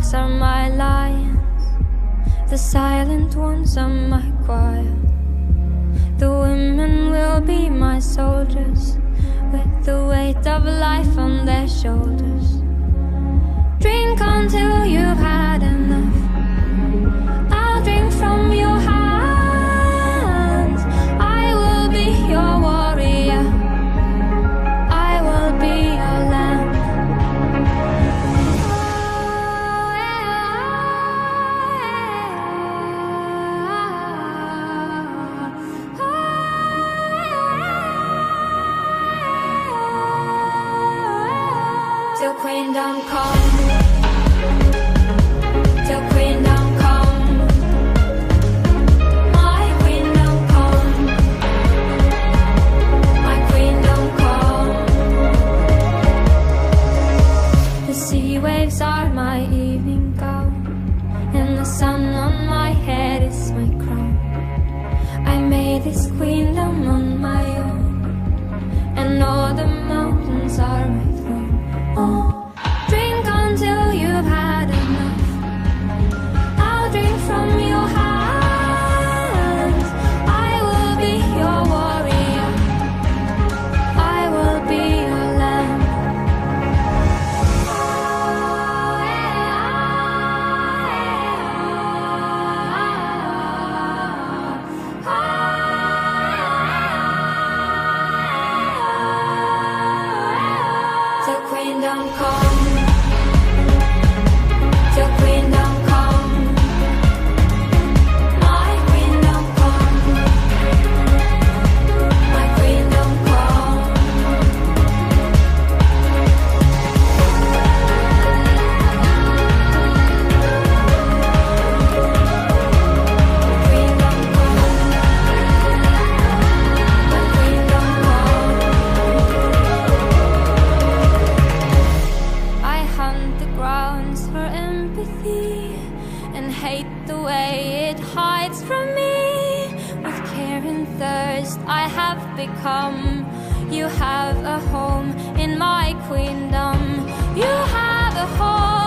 dogs are my lions, the silent ones are my choir. The women will be my soldiers, with the weight of life on their shoulders. Drink until you've had enough. I'll drink from your hands. I will be your warrior. I will be your lamb. Till queendom come, till queendom come, my queendom come, my queendom come. The sea waves are my evening gown, and the sun on my head is my crown. I made this queendom on my own, and all the mountains are my throne. Oh, drink until you've had enough. I'll drink from your hands. I will be your warrior. I will be your lamb. Till queendom come, till queendom come, my queendom come, my queendom come. Queendom come, my queendom come. I hunt the grounds for empathy and hate the way it hides from me. With care and thirst I have become. You have a home in my queendom. You have a home.